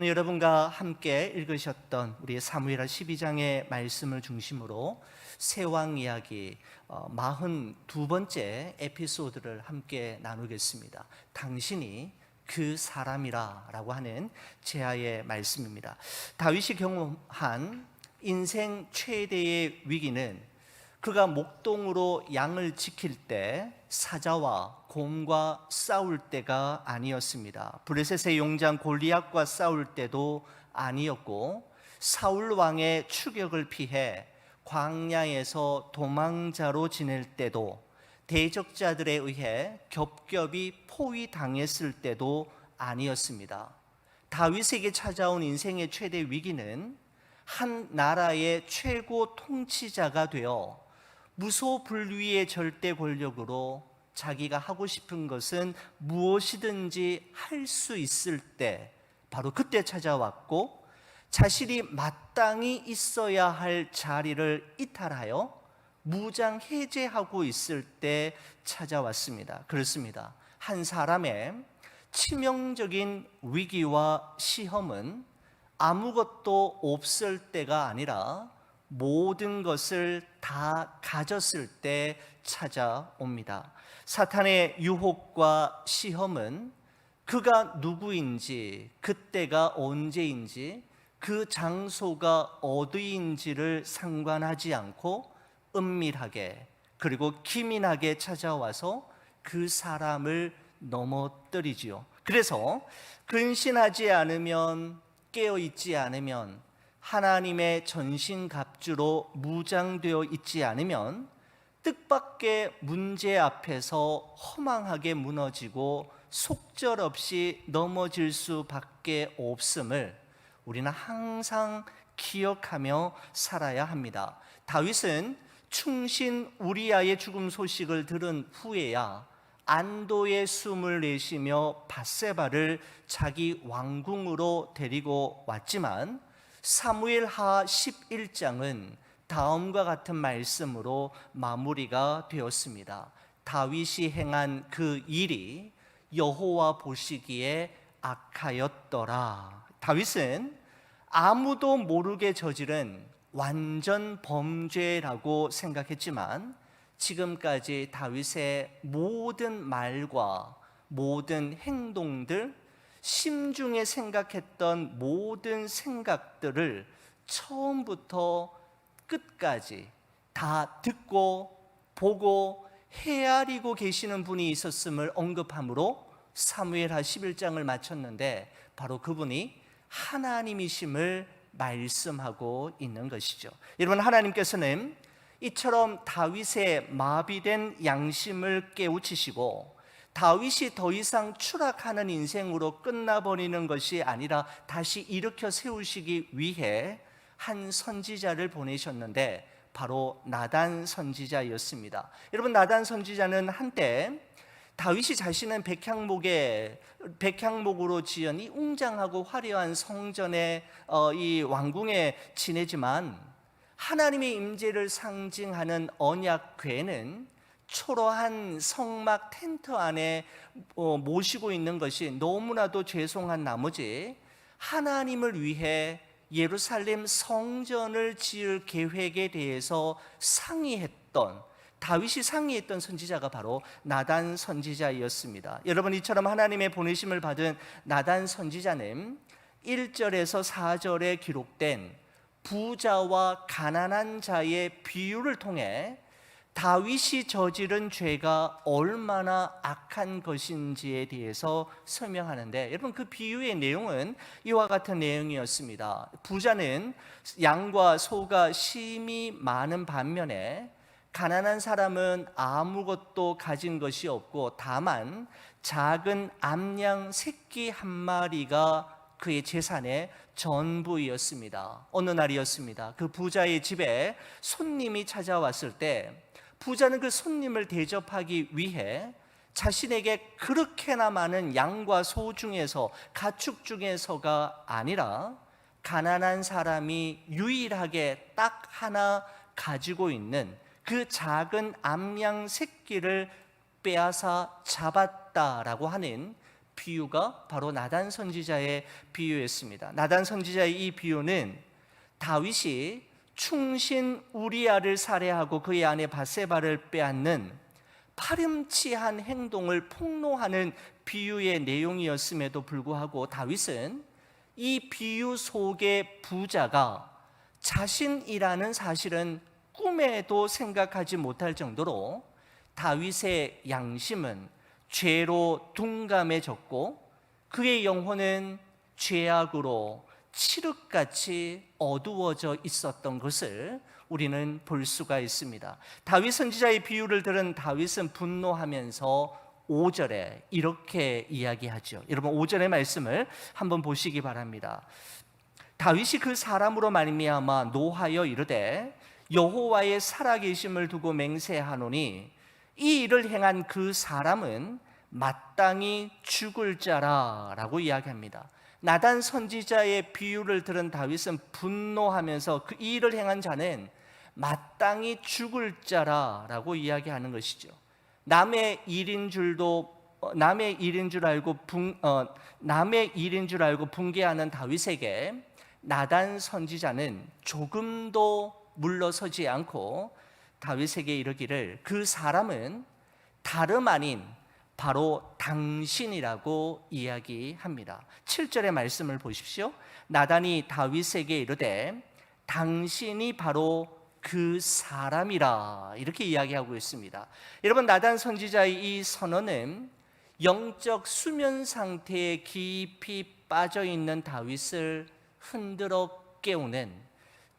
여러분과 함께 읽으셨던 우리 사무엘하 12장의 말씀을 중심으로 세왕 이야기 42번째 에피소드를 함께 나누겠습니다. 당신이 그 사람이라 라고 하는 제아의 말씀입니다. 다윗이 경험한 인생 최대의 위기는 그가 목동으로 양을 지킬 때 사자와 곰과 싸울 때가 아니었습니다. 블레셋의 용장 골리앗과 싸울 때도 아니었고, 사울 왕의 추격을 피해 광야에서 도망자로 지낼 때도, 대적자들에 의해 겹겹이 포위당했을 때도 아니었습니다. 다윗에게 찾아온 인생의 최대 위기는 한 나라의 최고 통치자가 되어 무소불위의 절대 권력으로 자기가 하고 싶은 것은 무엇이든지 할 수 있을 때, 바로 그때 찾아왔고, 자신이 마땅히 있어야 할 자리를 이탈하여 무장 해제하고 있을 때 찾아왔습니다. 그렇습니다. 한 사람의 치명적인 위기와 시험은 아무것도 없을 때가 아니라 모든 것을 다 가졌을 때 찾아옵니다. 사탄의 유혹과 시험은 그가 누구인지, 그때가 언제인지, 그 장소가 어디인지를 상관하지 않고 은밀하게 그리고 기민하게 찾아와서 그 사람을 넘어뜨리지요. 그래서 근신하지 않으면, 깨어있지 않으면, 하나님의 전신갑주로 무장되어 있지 않으면 뜻밖의 문제 앞에서 허망하게 무너지고 속절없이 넘어질 수밖에 없음을 우리는 항상 기억하며 살아야 합니다. 다윗은 충신 우리아의 죽음 소식을 들은 후에야 안도의 숨을 내쉬며 밧세바를 자기 왕궁으로 데리고 왔지만, 사무엘하 11장은 다음과 같은 말씀으로 마무리가 되었습니다. 다윗이 행한 그 일이 여호와 보시기에 악하였더라. 다윗은 아무도 모르게 저지른 완전 범죄라고 생각했지만, 지금까지 다윗의 모든 말과 모든 행동들, 심중에 생각했던 모든 생각들을 처음부터 끝까지 다 듣고 보고 헤아리고 계시는 분이 있었음을 언급함으로 사무엘하 11장을 마쳤는데, 바로 그분이 하나님이심을 말씀하고 있는 것이죠. 여러분, 하나님께서는 이처럼 다윗의 마비된 양심을 깨우치시고 다윗이 더 이상 추락하는 인생으로 끝나버리는 것이 아니라 다시 일으켜 세우시기 위해 한 선지자를 보내셨는데, 바로 나단 선지자였습니다. 여러분, 나단 선지자는 한때 다윗이 자신은 백향목으로 지은 이 웅장하고 화려한 성전의 이 왕궁에 지내지만, 하나님의 임재를 상징하는 언약궤는 초라한 성막 텐트 안에 모시고 있는 것이 너무나도 죄송한 나머지, 하나님을 위해 예루살렘 성전을 지을 계획에 대해서 다윗이 상의했던 선지자가 바로 나단 선지자였습니다. 여러분, 이처럼 하나님의 보내심을 받은 나단 선지자는 1절에서 4절에 기록된 부자와 가난한 자의 비유를 통해 다윗이 저지른 죄가 얼마나 악한 것인지에 대해서 설명하는데, 여러분, 그 비유의 내용은 이와 같은 내용이었습니다. 부자는 양과 소가 심히 많은 반면에 가난한 사람은 아무것도 가진 것이 없고 다만 작은 암양 새끼 한 마리가 그의 재산의 전부였습니다. 어느 날이었습니다. 그 부자의 집에 손님이 찾아왔을 때, 부자는 그 손님을 대접하기 위해 자신에게 그렇게나 많은 양과 소 중에서, 가축 중에서가 아니라 가난한 사람이 유일하게 딱 하나 가지고 있는 그 작은 암양 새끼를 빼앗아 잡았다라고 하는 비유가 바로 나단 선지자의 비유였습니다. 나단 선지자의 이 비유는 다윗이 충신 우리아를 살해하고 그의 아내 바세바를 빼앗는 파렴치한 행동을 폭로하는 비유의 내용이었음에도 불구하고 다윗은 이 비유 속의 부자가 자신이라는 사실은 꿈에도 생각하지 못할 정도로 다윗의 양심은 죄로 둔감해졌고 그의 영혼은 죄악으로 칠흑같이 어두워져 있었던 것을 우리는 볼 수가 있습니다. 다윗 선지자의 비유를 들은 다윗은 분노하면서 5절에 이렇게 이야기하죠. 여러분 5절의 말씀을 한번 보시기 바랍니다. 다윗이 그 사람으로 말미암아 노하여 이르되 여호와의 살아계심을 두고 맹세하노니 이 일을 행한 그 사람은 마땅히 죽을 자라라고 이야기합니다. 나단 선지자의 비유를 들은 다윗은 분노하면서 그 일을 행한 자는 마땅히 죽을 자라라고 이야기하는 것이죠. 남의 일인 줄 알고 붕괴하는 다윗에게 나단 선지자는 조금도 물러서지 않고 다윗에게 이르기를 그 사람은 다름 아닌 바로 당신이라고 이야기합니다. 7절의 말씀을 보십시오. 나단이 다윗에게 이르되 당신이 바로 그 사람이라 이렇게 이야기하고 있습니다. 여러분 나단 선지자의 이 선언은 영적 수면 상태에 깊이 빠져 있는 다윗을 흔들어 깨우는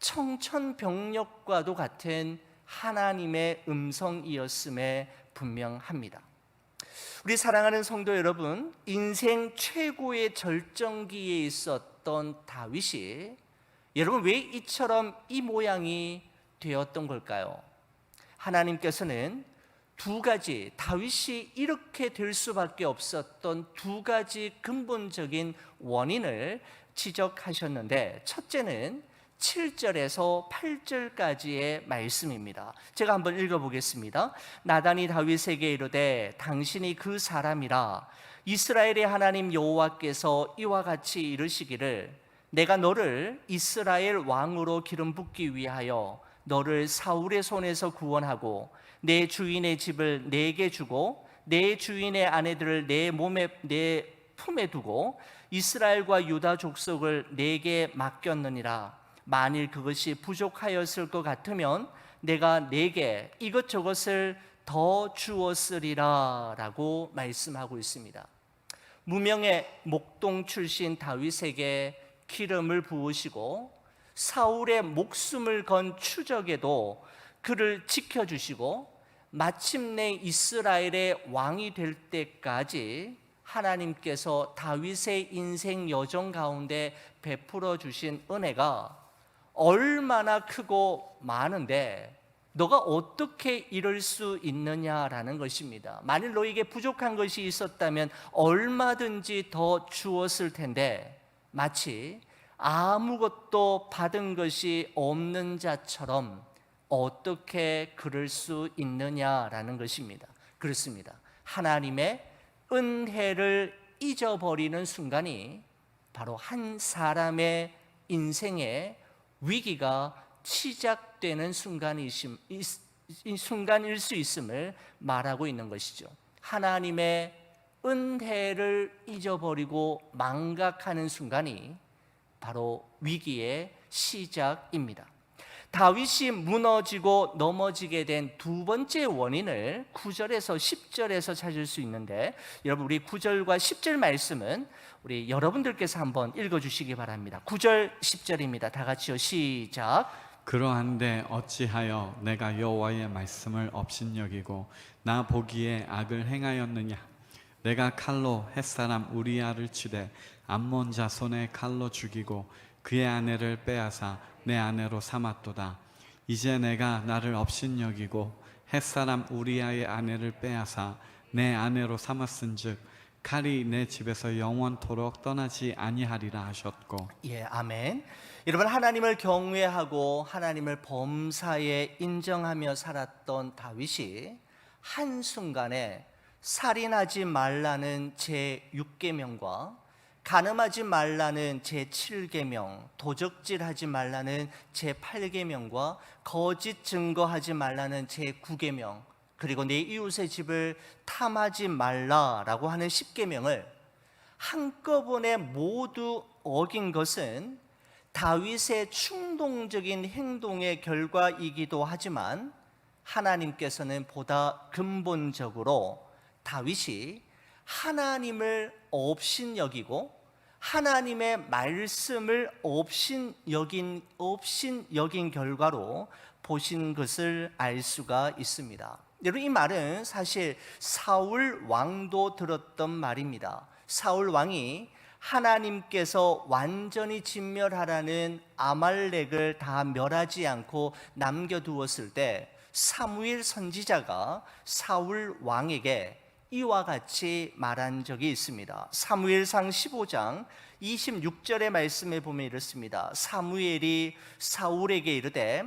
청천벽력과도 같은 하나님의 음성이었음에 분명합니다. 우리 사랑하는 성도 여러분, 인생 최고의 절정기에 있었던 다윗이 여러분 왜 이처럼 이 모양이 되었던 걸까요? 하나님께서는 두 가지, 다윗이 이렇게 될 수밖에 없었던 두 가지 근본적인 원인을 지적하셨는데, 첫째는 7절에서 8절까지의 말씀입니다. 제가 한번 읽어보겠습니다. 나단이 다윗에게 이르되 당신이 그 사람이라 이스라엘의 하나님 여호와께서 이와 같이 이르시기를 내가 너를 이스라엘 왕으로 기름 붓기 위하여 너를 사울의 손에서 구원하고 내 주인의 집을 내게 주고 내 주인의 아내들을 내 품에 두고 이스라엘과 유다 족속을 내게 맡겼느니라. 만일 그것이 부족하였을 것 같으면 내가 내게 이것저것을 더 주었으리라 라고 말씀하고 있습니다. 무명의 목동 출신 다윗에게 기름을 부으시고 사울의 목숨을 건 추적에도 그를 지켜주시고 마침내 이스라엘의 왕이 될 때까지 하나님께서 다윗의 인생 여정 가운데 베풀어 주신 은혜가 얼마나 크고 많은데 너가 어떻게 이럴 수 있느냐라는 것입니다. 만일 너에게 부족한 것이 있었다면 얼마든지 더 주었을 텐데 마치 아무것도 받은 것이 없는 자처럼 어떻게 그럴 수 있느냐라는 것입니다. 그렇습니다. 하나님의 은혜를 잊어버리는 순간이 바로 한 사람의 인생의 위기가 시작되는 순간일 수 있음을 말하고 있는 것이죠. 하나님의 은혜를 잊어버리고 망각하는 순간이 바로 위기의 시작입니다. 다윗이 무너지고 넘어지게 된 두 번째 원인을 9절에서 10절에서 찾을 수 있는데, 여러분 우리 9절과 10절 말씀은 우리 여러분들께서 한번 읽어주시기 바랍니다. 9절 10절입니다. 다 같이요, 시작. 그러한데 어찌하여 내가 여호와의 말씀을 업신여기고 나 보기에 악을 행하였느냐? 내가 칼로 햇사람 우리아를 치되 암몬 자손의 칼로 죽이고 그의 아내를 빼앗아 내 아내로 삼았도다. 이제 내가 나를 업신여기고 햇사람 우리아의 아내를 빼앗아 내 아내로 삼았은즉 칼이 내 집에서 영원토록 떠나지 아니하리라 하셨고. 예, 아멘. 여러분 하나님을 경외하고 하나님을 범사에 인정하며 살았던 다윗이 한순간에 살인하지 말라는 제6계명과 간음하지 말라는 제7계명, 도적질하지 말라는 제8계명과 거짓 증거하지 말라는 제9계명, 그리고 내 이웃의 집을 탐하지 말라라고 하는 10계명을 한꺼번에 모두 어긴 것은 다윗의 충동적인 행동의 결과이기도 하지만 하나님께서는 보다 근본적으로 다윗이 하나님을 업신여기고 하나님의 말씀을 업신여긴 결과로 보신 것을 알 수가 있습니다. 여러분, 이 말은 사실 사울 왕도 들었던 말입니다. 사울 왕이 하나님께서 완전히 진멸하라는 아말렉을 다 멸하지 않고 남겨두었을 때 사무엘 선지자가 사울 왕에게 이와 같이 말한 적이 있습니다. 사무엘상 15장 26절의 말씀에 보면 이렇습니다. 사무엘이 사울에게 이르되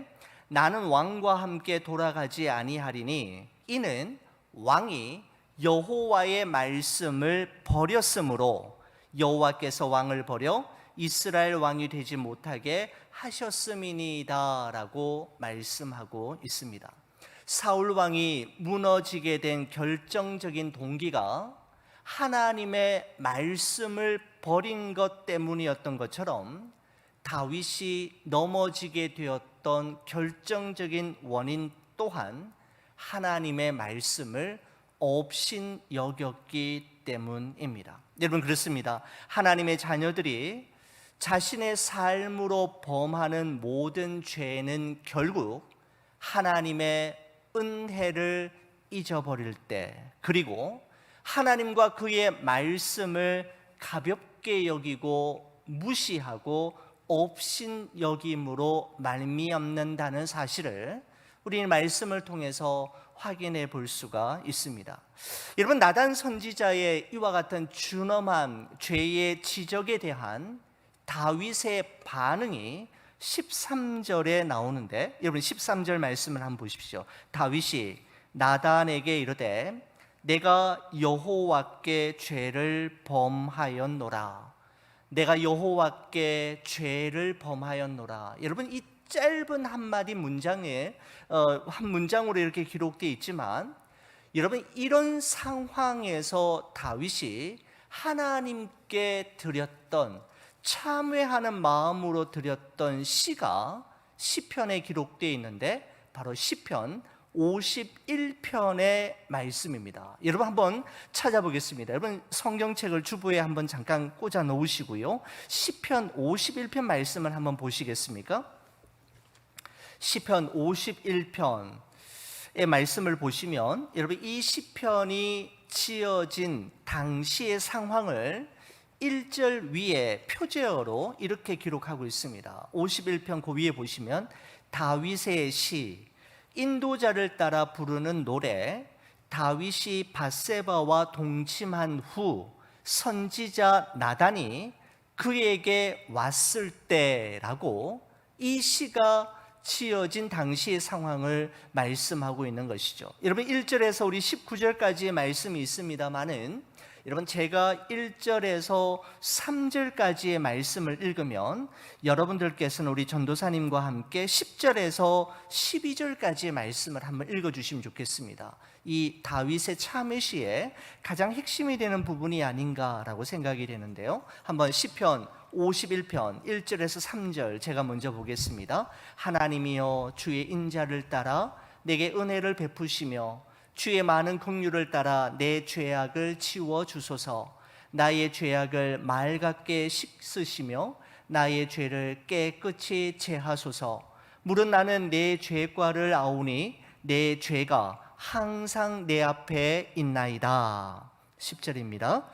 나는 왕과 함께 돌아가지 아니하리니 이는 왕이 여호와의 말씀을 버렸으므로 여호와께서 왕을 버려 이스라엘 왕이 되지 못하게 하셨음이니이다 라고 말씀하고 있습니다. 사울 왕이 무너지게 된 결정적인 동기가 하나님의 말씀을 버린 것 때문이었던 것처럼 다윗이 넘어지게 되었던 결정적인 원인 또한 하나님의 말씀을 업신 여겼기 때문입니다. 여러분, 그렇습니다. 하나님의 자녀들이 자신의 삶으로 범하는 모든 죄는 결국 하나님의 은혜를 잊어버릴 때, 그리고 하나님과 그의 말씀을 가볍게 여기고 무시하고 업신여김으로 말미암는다는 사실을 우리는 말씀을 통해서 확인해 볼 수가 있습니다. 여러분, 나단 선지자의 이와 같은 준엄한 죄의 지적에 대한 다윗의 반응이 13절에 나오는데, 여러분 13절 말씀을 한번 보십시오. 다윗이 나단에게 이르되 내가 여호와께 죄를 범하였노라. 내가 여호와께 죄를 범하였노라. 여러분, 이 짧은 한마디 문장에 한 문장으로 이렇게 기록되어 있지만, 여러분, 이런 상황에서 다윗이 하나님께 드렸던, 참회하는 마음으로 드렸던 시가 시편에 기록되어 있는데 바로 시편 51편의 말씀입니다. 여러분, 한번 찾아보겠습니다. 여러분, 성경책을 주부에 한번 잠깐 꽂아 놓으시고요, 시편 51편 말씀을 한번 보시겠습니까? 시편 51편의 말씀을 보시면, 여러분, 이 시편이 지어진 당시의 상황을 1절 위에 표제어로 이렇게 기록하고 있습니다. 51편 그 위에 보시면 다윗의 시, 인도자를 따라 부르는 노래, 다윗이 밧세바와 동침한 후 선지자 나단이 그에게 왔을 때라고 이 시가 지어진 당시의 상황을 말씀하고 있는 것이죠. 여러분, 1절에서 우리 19절까지의 말씀이 있습니다만은, 여러분, 제가 1절에서 3절까지의 말씀을 읽으면 여러분들께서는 우리 전도사님과 함께 10절에서 12절까지의 말씀을 한번 읽어주시면 좋겠습니다. 이 다윗의 참회시에 가장 핵심이 되는 부분이 아닌가라고 생각이 되는데요, 한번 시편 51편 1절에서 3절 제가 먼저 보겠습니다. 하나님이여, 주의 인자를 따라 내게 은혜를 베푸시며 주의 많은 긍휼을 따라 내 죄악을 치워 주소서. 나의 죄악을 맑게 씻으시며 나의 죄를 깨끗이 제하소서. 무릇 나는 내 죄과를 아오니 내 죄가 항상 내 앞에 있나이다. 10절입니다.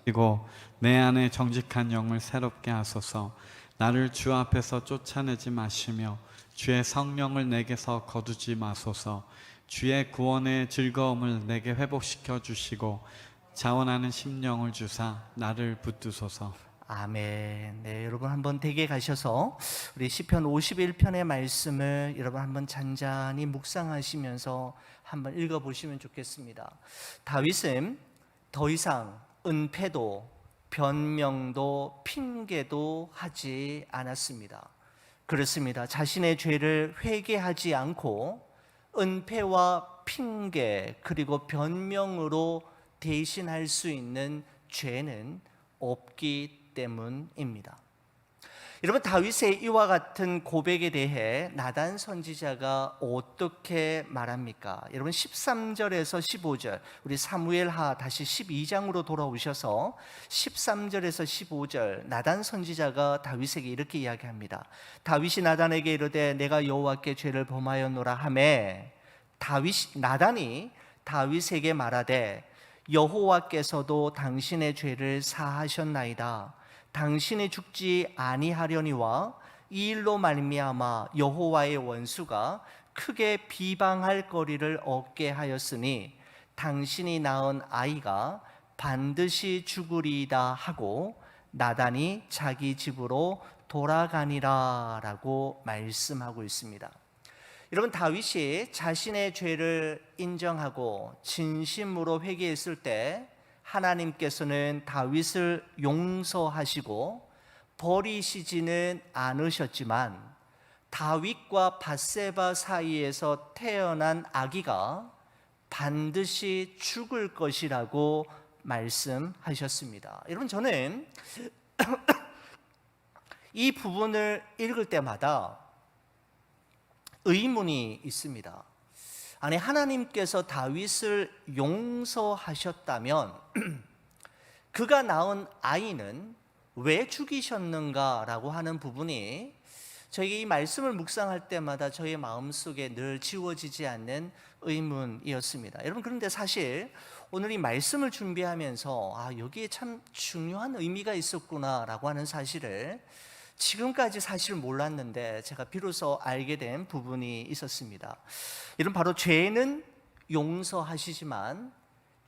그리고 내 안에 정직한 영을 새롭게 하소서. 나를 주 앞에서 쫓아내지 마시며 주의 성령을 내게서 거두지 마소서. 주의 구원의 즐거움을 내게 회복시켜 주시고 자원하는 심령을 주사 나를 붙드소서. 아멘. 네, 여러분 한번 댁에 가셔서 우리 시편 51편의 말씀을 여러분 한번 잔잔히 묵상하시면서 한번 읽어보시면 좋겠습니다. 다윗은 더 이상 은폐도 변명도 핑계도 하지 않았습니다. 그렇습니다. 자신의 죄를 회개하지 않고 은폐와 핑계 그리고 변명으로 대신할 수 있는 죄는 없기 때문입니다. 여러분, 다윗의 이와 같은 고백에 대해 나단 선지자가 어떻게 말합니까? 여러분 13절에서 15절, 우리 사무엘하 다시 12장으로 돌아오셔서 13절에서 15절 나단 선지자가 다윗에게 이렇게 이야기합니다. 다윗이 나단에게 이르되 내가 여호와께 죄를 범하였노라 하매 나단이 다윗에게 말하되 여호와께서도 당신의 죄를 사하셨나이다. 당신이 죽지 아니하려니와 이 일로 말미암아 여호와의 원수가 크게 비방할 거리를 얻게 하였으니 당신이 낳은 아이가 반드시 죽으리이다 하고 나단이 자기 집으로 돌아가니라 라고 말씀하고 있습니다. 여러분, 다윗이 자신의 죄를 인정하고 진심으로 회개했을 때 하나님께서는 다윗을 용서하시고 버리시지는 않으셨지만 다윗과 밧세바 사이에서 태어난 아기가 반드시 죽을 것이라고 말씀하셨습니다. 여러분, 저는 이 부분을 읽을 때마다 의문이 있습니다. 아니, 하나님께서 다윗을 용서하셨다면 그가 낳은 아이는 왜 죽이셨는가라고 하는 부분이 저에게 이 말씀을 묵상할 때마다 저의 마음속에 늘 지워지지 않는 의문이었습니다. 여러분, 그런데 사실 오늘 이 말씀을 준비하면서 여기에 참 중요한 의미가 있었구나라고 하는 사실을 지금까지 사실 몰랐는데 제가 비로소 알게 된 부분이 있었습니다. 이런 바로 죄는 용서하시지만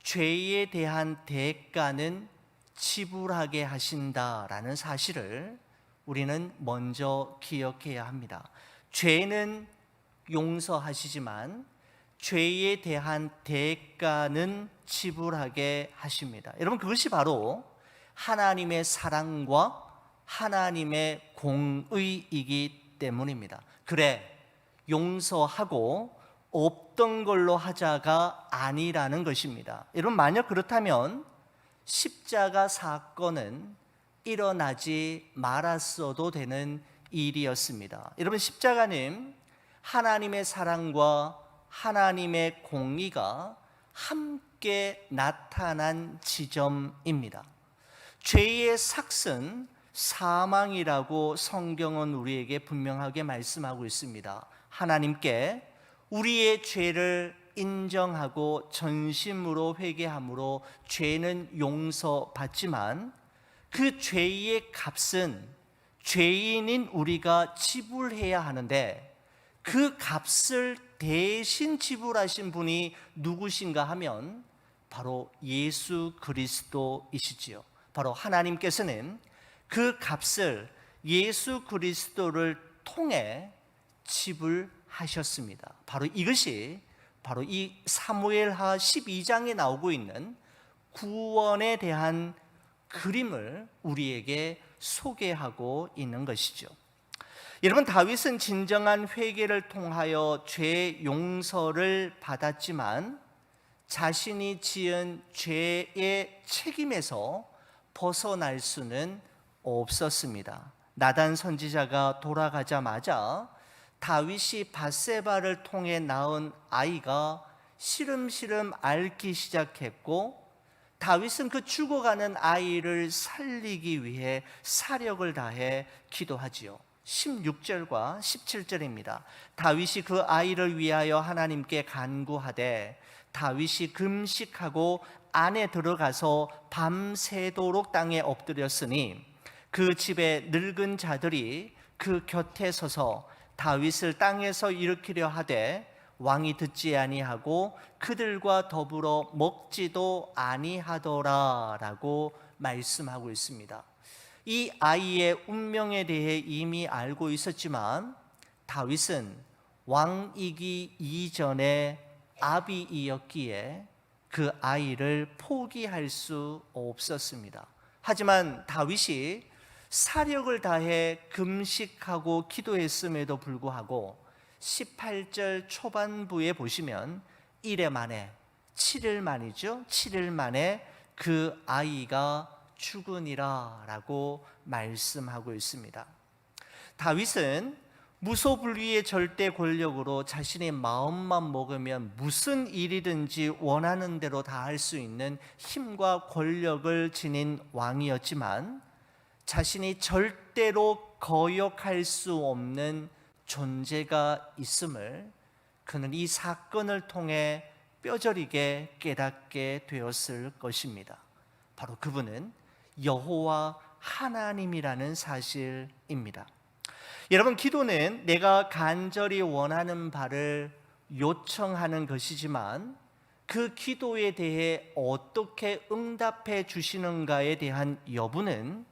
죄에 대한 대가는 지불하게 하신다라는 사실을 우리는 먼저 기억해야 합니다. 죄는 용서하시지만 죄에 대한 대가는 지불하게 하십니다. 여러분, 그것이 바로 하나님의 사랑과 하나님의 공의이기 때문입니다. 그래, 용서하고 없던 걸로 하자가 아니라는 것입니다. 여러분, 만약 그렇다면 십자가 사건은 일어나지 말았어도 되는 일이었습니다. 여러분, 십자가는 하나님의 사랑과 하나님의 공의가 함께 나타난 지점입니다. 죄의 삭은 사망이라고 성경은 우리에게 분명하게 말씀하고 있습니다. 하나님께 우리의 죄를 인정하고 전심으로 회개함으로 죄는 용서받지만 그 죄의 값은 죄인인 우리가 지불해야 하는데 그 값을 대신 지불하신 분이 누구신가 하면 바로 예수 그리스도이시지요. 바로 하나님께서는 그 값을 예수 그리스도를 통해 지불하셨습니다. 바로 이것이 바로 이 사무엘하 12장에 나오고 있는 구원에 대한 그림을 우리에게 소개하고 있는 것이죠. 여러분, 다윗은 진정한 회개를 통하여 죄 용서를 받았지만 자신이 지은 죄의 책임에서 벗어날 수는 없었습니다. 나단 선지자가 돌아가자마자 다윗이 밧세바를 통해 낳은 아이가 시름시름 앓기 시작했고 다윗은 그 죽어가는 아이를 살리기 위해 사력을 다해 기도하지요. 16절과 17절입니다. 다윗이 그 아이를 위하여 하나님께 간구하되 다윗이 금식하고 안에 들어가서 밤새도록 땅에 엎드렸으니 그 집에 늙은 자들이 그 곁에 서서 다윗을 땅에서 일으키려 하되 왕이 듣지 아니하고 그들과 더불어 먹지도 아니하더라라고 말씀하고 있습니다. 이 아이의 운명에 대해 이미 알고 있었지만 다윗은 왕이기 이전에 아비이었기에 그 아이를 포기할 수 없었습니다. 하지만 다윗이 사력을 다해 금식하고 기도했음에도 불구하고 18절 초반부에 보시면 1회 만에 7일 만이죠. 7일 만에 그 아이가 죽으니라 라고 말씀하고 있습니다. 다윗은 무소불위의 절대 권력으로 자신의 마음만 먹으면 무슨 일이든지 원하는 대로 다 할 수 있는 힘과 권력을 지닌 왕이었지만 자신이 절대로 거역할 수 없는 존재가 있음을 그는 이 사건을 통해 뼈저리게 깨닫게 되었을 것입니다. 바로 그분은 여호와 하나님이라는 사실입니다. 여러분, 기도는 내가 간절히 원하는 바를 요청하는 것이지만 그 기도에 대해 어떻게 응답해 주시는가에 대한 여부는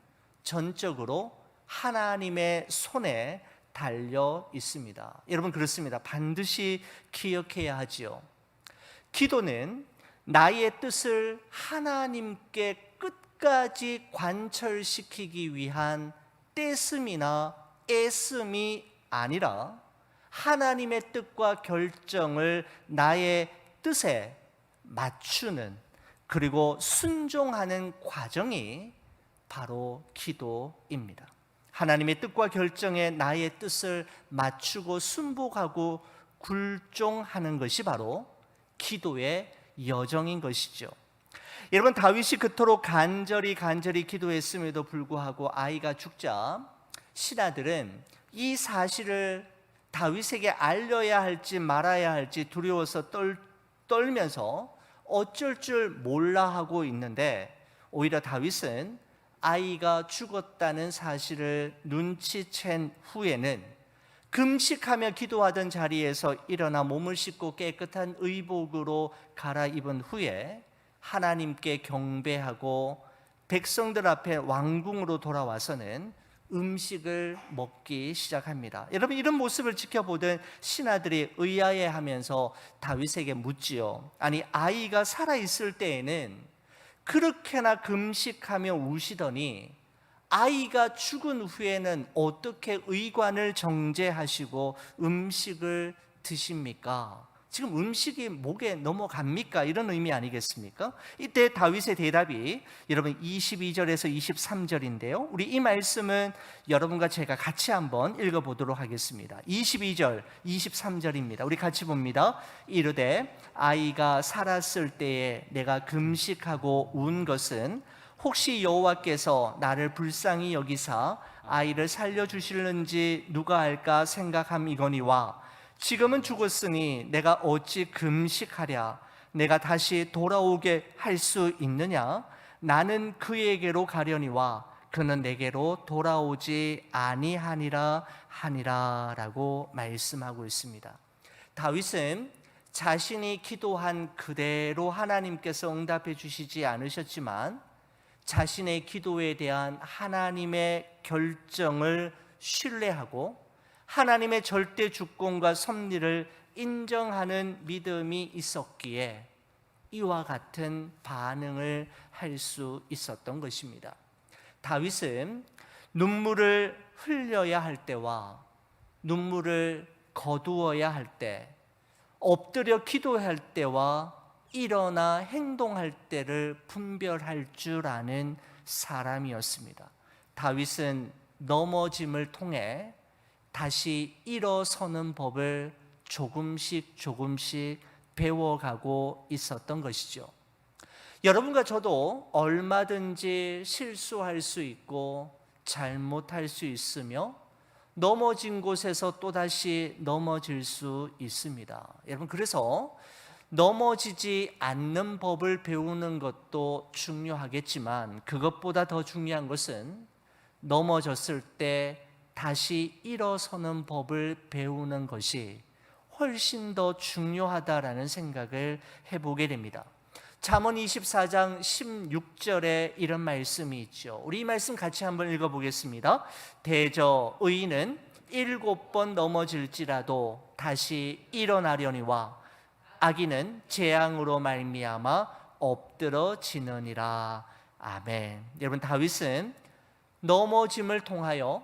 전적으로 하나님의 손에 달려 있습니다. 여러분, 그렇습니다. 반드시 기억해야 하지요. 기도는 나의 뜻을 하나님께 끝까지 관철시키기 위한 떼씀이나 애씀이 아니라 하나님의 뜻과 결정을 나의 뜻에 맞추는, 그리고 순종하는 과정이 바로 기도입니다. 하나님의 뜻과 결정에 나의 뜻을 맞추고 순복하고 굴종하는 것이 바로 기도의 여정인 것이죠. 여러분, 다윗이 그토록 간절히 기도했음에도 불구하고 아이가 죽자 신하들은 이 사실을 다윗에게 알려야 할지 말아야 할지 두려워서 떨면서 어쩔 줄 몰라 하고 있는데, 오히려 다윗은 아이가 죽었다는 사실을 눈치챈 후에는 금식하며 기도하던 자리에서 일어나 몸을 씻고 깨끗한 의복으로 갈아입은 후에 하나님께 경배하고 백성들 앞에 왕궁으로 돌아와서는 음식을 먹기 시작합니다. 여러분, 이런 모습을 지켜보던 신하들이 의아해하면서 다윗에게 묻지요. 아니, 아이가 살아있을 때에는 그렇게나 금식하며 우시더니 아이가 죽은 후에는 어떻게 의관을 정제하시고 음식을 드십니까? 지금 음식이 목에 넘어갑니까? 이런 의미 아니겠습니까? 이때 다윗의 대답이 여러분 22절에서 23절인데요. 우리 이 말씀은 여러분과 제가 같이 한번 읽어보도록 하겠습니다. 22절, 23절입니다. 우리 같이 봅니다. 이르되 아이가 살았을 때에 내가 금식하고 운 것은 혹시 여호와께서 나를 불쌍히 여기사 아이를 살려주실는지 누가 알까 생각함이거니와 지금은 죽었으니 내가 어찌 금식하랴? 내가 다시 돌아오게 할 수 있느냐? 나는 그에게로 가려니와 그는 내게로 돌아오지 아니하니라 하니라라고 말씀하고 있습니다. 다윗은 자신이 기도한 그대로 하나님께서 응답해 주시지 않으셨지만 자신의 기도에 대한 하나님의 결정을 신뢰하고 하나님의 절대 주권과 섭리를 인정하는 믿음이 있었기에 이와 같은 반응을 할 수 있었던 것입니다. 다윗은 눈물을 흘려야 할 때와 눈물을 거두어야 할 때, 엎드려 기도할 때와 일어나 행동할 때를 분별할 줄 아는 사람이었습니다. 다윗은 넘어짐을 통해 다시 일어서는 법을 조금씩 배워가고 있었던 것이죠. 여러분과 저도 얼마든지 실수할 수 있고 잘못할 수 있으며 넘어진 곳에서 또다시 넘어질 수 있습니다. 여러분, 그래서 넘어지지 않는 법을 배우는 것도 중요하겠지만 그것보다 더 중요한 것은 넘어졌을 때 다시 일어서는 법을 배우는 것이 훨씬 더 중요하다라는 생각을 해보게 됩니다. 잠언 24장 16절에 이런 말씀이 있죠. 우리 이 말씀 같이 한번 읽어보겠습니다. 대저 의인은 7번 넘어질지라도 다시 일어나려니와 악인은 재앙으로 말미암아 엎드러지느니라. 아멘. 여러분, 다윗은 넘어짐을 통하여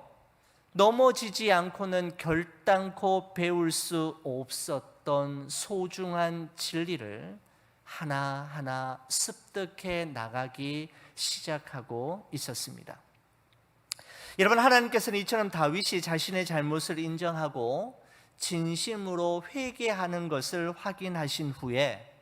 넘어지지 않고는 결단코 배울 수 없었던 소중한 진리를 하나하나 습득해 나가기 시작하고 있었습니다. 여러분, 하나님께서는 이처럼 다윗이 자신의 잘못을 인정하고 진심으로 회개하는 것을 확인하신 후에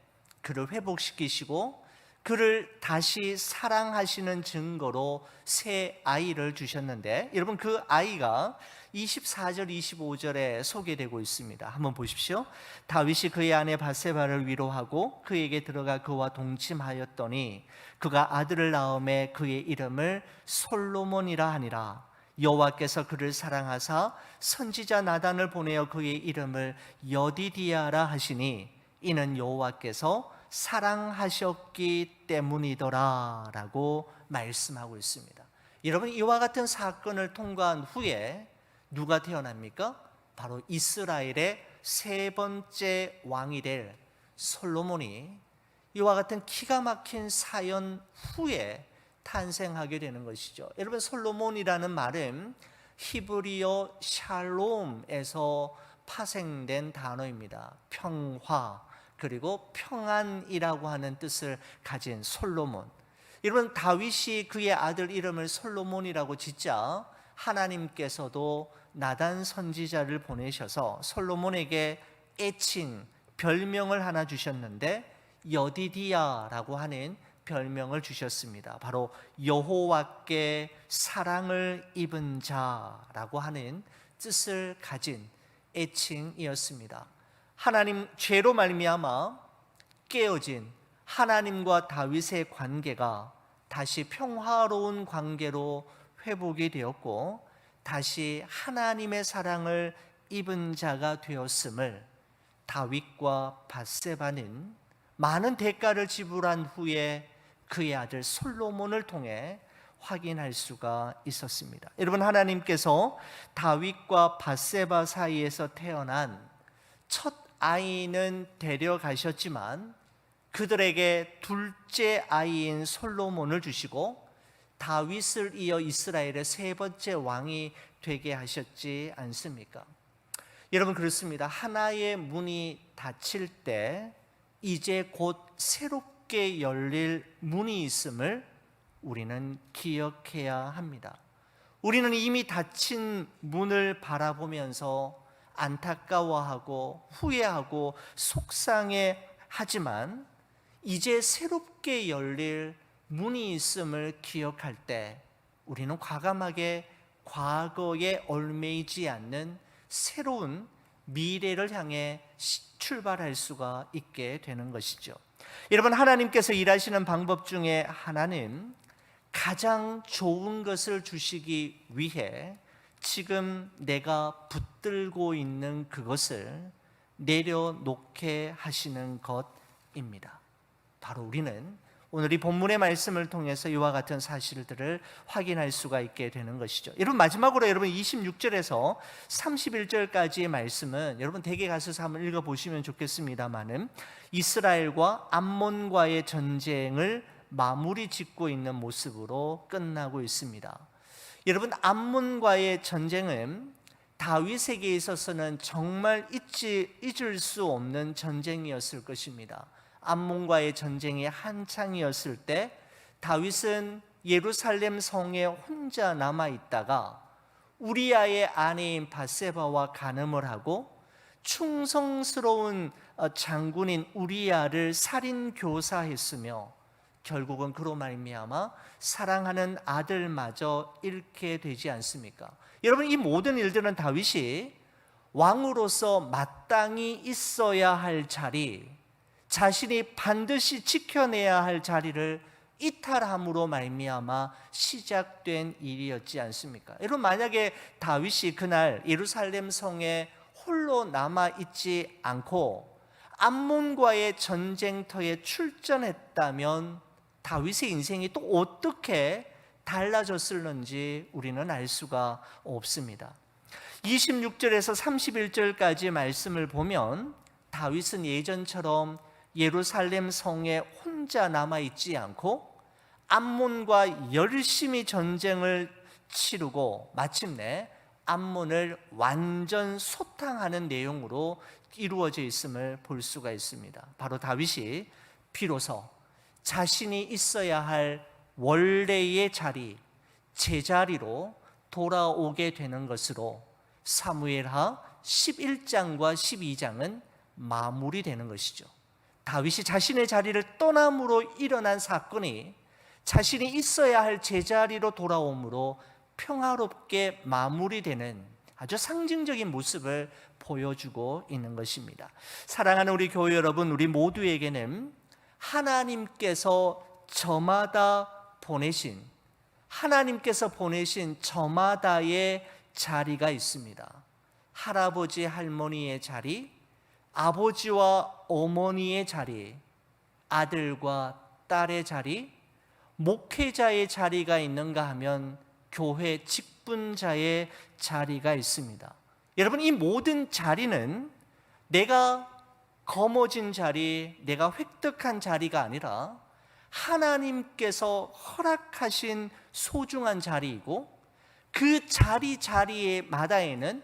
그를 회복시키시고 그를 다시 사랑하시는 증거로 새 아이를 주셨는데, 여러분, 그 아이가 24절 25절에 소개되고 있습니다. 한번 보십시오. 다윗이 그의 아내 바세바를 위로하고 그에게 들어가 그와 동침하였더니 그가 아들을 낳음에 그의 이름을 솔로몬이라 하니라. 여호와께서 그를 사랑하사 선지자 나단을 보내어 그의 이름을 여디디아라 하시니 이는 여호와께서 사랑하셨기 때문이더라 라고 말씀하고 있습니다. 여러분, 이와 같은 사건을 통과한 후에 누가 태어납니까? 바로 이스라엘의 세 번째 왕이 될 솔로몬이 이와 같은 기가 막힌 사연 후에 탄생하게 되는 것이죠. 여러분, 솔로몬이라는 말은 히브리어 샬롬에서 파생된 단어입니다. 평화 그리고 평안이라고 하는 뜻을 가진 솔로몬. 여러분, 다윗이 그의 아들 이름을 솔로몬이라고 짓자 하나님께서도 나단 선지자를 보내셔서 솔로몬에게 애칭, 별명을 하나 주셨는데 여디디아라고 하는 별명을 주셨습니다. 바로 여호와께 사랑을 입은 자라고 하는 뜻을 가진 애칭이었습니다. 하나님 죄로 말미암아 깨어진 하나님과 다윗의 관계가 다시 평화로운 관계로 회복이 되었고 다시 하나님의 사랑을 입은 자가 되었음을 다윗과 밧세바는 많은 대가를 지불한 후에 그의 아들 솔로몬을 통해 확인할 수가 있었습니다. 여러분, 하나님께서 다윗과 밧세바 사이에서 태어난 첫 아이는 데려가셨지만 그들에게 둘째 아이인 솔로몬을 주시고 다윗을 이어 이스라엘의 세 번째 왕이 되게 하셨지 않습니까? 여러분, 그렇습니다. 하나의 문이 닫힐 때 이제 곧 새롭게 열릴 문이 있음을 우리는 기억해야 합니다. 우리는 이미 닫힌 문을 바라보면서 안타까워하고 후회하고 속상해하지만 이제 새롭게 열릴 문이 있음을 기억할 때 우리는 과감하게 과거에 얽매이지 않는 새로운 미래를 향해 출발할 수가 있게 되는 것이죠. 여러분, 하나님께서 일하시는 방법 중에 하나는 가장 좋은 것을 주시기 위해 지금 내가 붙들고 있는 그것을 내려놓게 하시는 것입니다. 바로 우리는 오늘 이 본문의 말씀을 통해서 이와 같은 사실들을 확인할 수가 있게 되는 것이죠. 여러분, 마지막으로 여러분 26절에서 31절까지의 말씀은 여러분 댁에 가셔서 한번 읽어보시면 좋겠습니다만은 이스라엘과 암몬과의 전쟁을 마무리 짓고 있는 모습으로 끝나고 있습니다. 여러분, 암몬과의 전쟁은 다윗에게 있어서는 정말 잊을 수 없는 전쟁이었을 것입니다. 암몬과의 전쟁이 한창이었을 때 다윗은 예루살렘 성에 혼자 남아 있다가 우리아의 아내인 밧세바와 간음을 하고 충성스러운 장군인 우리아를 살인 교사했으며 결국은 그로 말미암아 사랑하는 아들마저 잃게 되지 않습니까? 여러분, 이 모든 일들은 다윗이 왕으로서 마땅히 있어야 할 자리, 자신이 반드시 지켜내야 할 자리를 이탈함으로 말미암아 시작된 일이었지 않습니까? 여러분, 만약에 다윗이 그날 예루살렘 성에 홀로 남아 있지 않고 암몬과의 전쟁터에 출전했다면 다윗의 인생이 또 어떻게 달라졌을는지 우리는 알 수가 없습니다. 26절에서 31절까지 말씀을 보면 다윗은 예전처럼 예루살렘 성에 혼자 남아있지 않고 암몬과 열심히 전쟁을 치르고 마침내 암몬을 완전 소탕하는 내용으로 이루어져 있음을 볼 수가 있습니다. 바로 다윗이 비로소 자신이 있어야 할 원래의 자리, 제자리로 돌아오게 되는 것으로 사무엘하 11장과 12장은 마무리되는 것이죠. 다윗이 자신의 자리를 떠남으로 일어난 사건이 자신이 있어야 할 제자리로 돌아옴으로 평화롭게 마무리되는 아주 상징적인 모습을 보여주고 있는 것입니다. 사랑하는 우리 교회 여러분, 우리 모두에게는 하나님께서 저마다 보내신 저마다의 자리가 있습니다. 할아버지 할머니의 자리, 아버지와 어머니의 자리, 아들과 딸의 자리, 목회자의 자리가 있는가 하면 교회 직분자의 자리가 있습니다. 여러분, 이 모든 자리는 내가 거머쥔 자리, 내가 획득한 자리가 아니라 하나님께서 허락하신 소중한 자리이고, 그 자리에 마다에는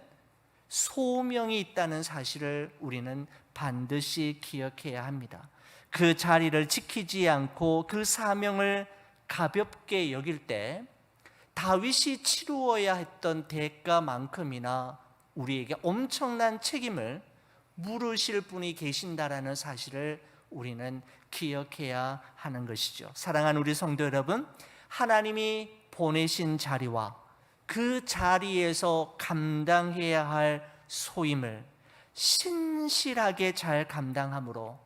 소명이 있다는 사실을 우리는 반드시 기억해야 합니다. 그 자리를 지키지 않고 그 사명을 가볍게 여길 때 다윗이 치루어야 했던 대가만큼이나 우리에게 엄청난 책임을 물으실 분이 계신다라는 사실을 우리는 기억해야 하는 것이죠. 사랑하는 우리 성도 여러분, 하나님이 보내신 자리와 그 자리에서 감당해야 할 소임을 신실하게 잘 감당함으로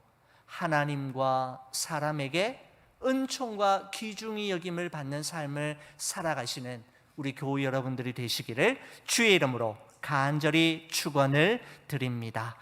하나님과 사람에게 은총과 귀중히 여김을 받는 삶을 살아가시는 우리 교우 여러분들이 되시기를 주의 이름으로 간절히 축원을 드립니다.